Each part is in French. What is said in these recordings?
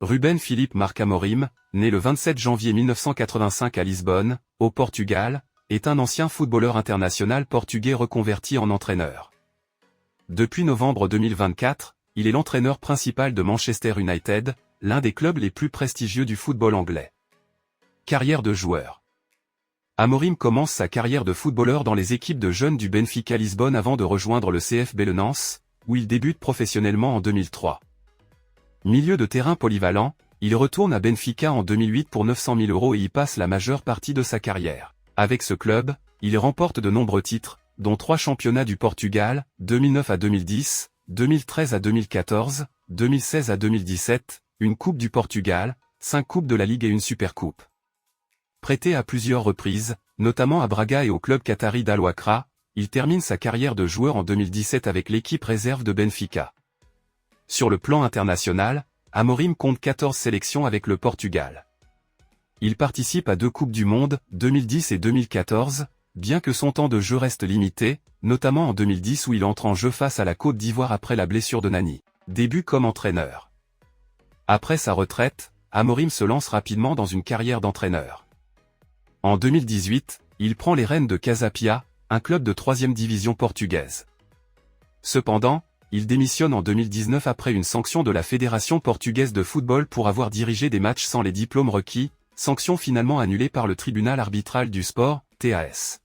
Ruben Philippe Marc Amorim, né le 27 janvier 1985 à Lisbonne, au Portugal, est un ancien footballeur international portugais reconverti en entraîneur. Depuis novembre 2024, il est l'entraîneur principal de Manchester United, l'un des clubs les plus prestigieux du football anglais. Carrière de joueur. Amorim commence sa carrière de footballeur dans les équipes de jeunes du Benfica Lisbonne avant de rejoindre le CFB Le Nance, où il débute professionnellement en 2003. Milieu de terrain polyvalent, il retourne à Benfica en 2008 pour 900 000 € et y passe la majeure partie de sa carrière. Avec ce club, il remporte de nombreux titres, dont 3 championnats du Portugal, 2009 à 2010, 2013 à 2014, 2016 à 2017, une Coupe du Portugal, 5 Coupes de la Ligue et une Supercoupe. Prêté à plusieurs reprises, notamment à Braga et au club qatari d'Al Wakrah, il termine sa carrière de joueur en 2017 avec l'équipe réserve de Benfica. Sur le plan international, Amorim compte 14 sélections avec le Portugal. Il participe à 2 Coupes du Monde, 2010 et 2014, bien que son temps de jeu reste limité, notamment en 2010 où il entre en jeu face à la Côte d'Ivoire après la blessure de Nani. Début comme entraîneur. Après sa retraite, Amorim se lance rapidement dans une carrière d'entraîneur. En 2018, il prend les rênes de Casa Pia, un club de 3e division portugaise. Cependant, il démissionne en 2019 après une sanction de la Fédération portugaise de football pour avoir dirigé des matchs sans les diplômes requis, sanction finalement annulée par le tribunal arbitral du sport, TAS.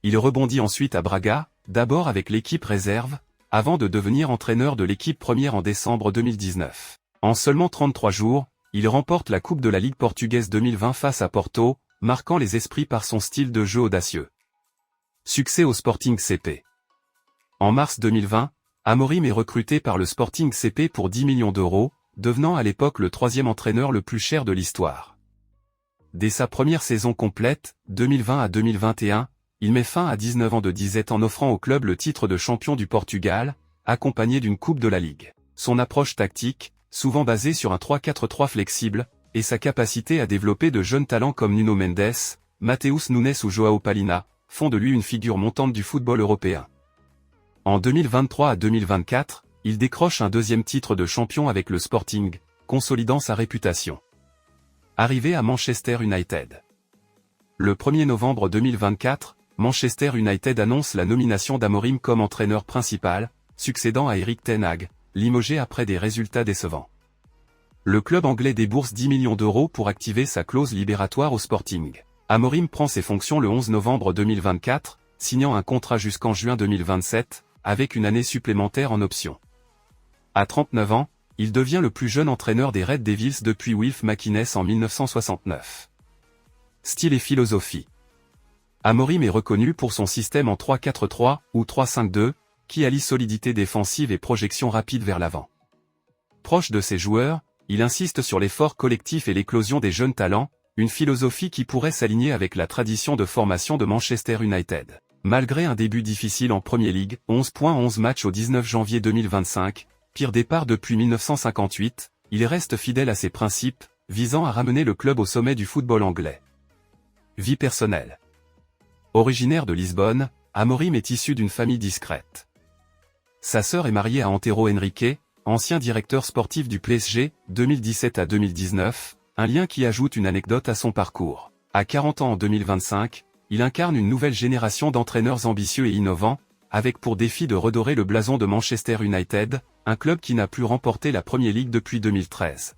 Il rebondit ensuite à Braga, d'abord avec l'équipe réserve, avant de devenir entraîneur de l'équipe première en décembre 2019. En seulement 33 jours, il remporte la Coupe de la Ligue portugaise 2020 face à Porto, marquant les esprits par son style de jeu audacieux. Succès au Sporting CP. En mars 2020, Amorim est recruté par le Sporting CP pour 10 millions €, devenant à l'époque le 3e entraîneur le plus cher de l'histoire. Dès sa première saison complète, 2020 à 2021, il met fin à 19 ans de disette en offrant au club le titre de champion du Portugal, accompagné d'une Coupe de la Ligue. Son approche tactique, souvent basée sur un 3-4-3 flexible, et sa capacité à développer de jeunes talents comme Nuno Mendes, Mateus Nunes ou João Palhinha, font de lui une figure montante du football européen. En 2023 à 2024, il décroche un 2e titre de champion avec le Sporting, consolidant sa réputation. Arrivé à Manchester United. Le 1er novembre 2024, Manchester United annonce la nomination d'Amorim comme entraîneur principal, succédant à Erik ten Hag, limogé après des résultats décevants. Le club anglais débourse 10 millions € pour activer sa clause libératoire au Sporting. Amorim prend ses fonctions le 11 novembre 2024, signant un contrat jusqu'en juin 2027, avec une année supplémentaire en option. À 39 ans, il devient le plus jeune entraîneur des Red Devils depuis Wilf McInnes en 1969. Style et philosophie. Amorim est reconnu pour son système en 3-4-3 ou 3-5-2, qui allie solidité défensive et projection rapide vers l'avant. Proche de ses joueurs, il insiste sur l'effort collectif et l'éclosion des jeunes talents, une philosophie qui pourrait s'aligner avec la tradition de formation de Manchester United. Malgré un début difficile en Premier League, 11 points 11 matchs au 19 janvier 2025, pire départ depuis 1958, il reste fidèle à ses principes, visant à ramener le club au sommet du football anglais. Vie personnelle. Originaire de Lisbonne, Amorim est issu d'une famille discrète. Sa sœur est mariée à Antero Henrique, ancien directeur sportif du PSG, 2017 à 2019, un lien qui ajoute une anecdote à son parcours. À 40 ans en 2025, il incarne une nouvelle génération d'entraîneurs ambitieux et innovants, avec pour défi de redorer le blason de Manchester United, un club qui n'a plus remporté la Premier League depuis 2013.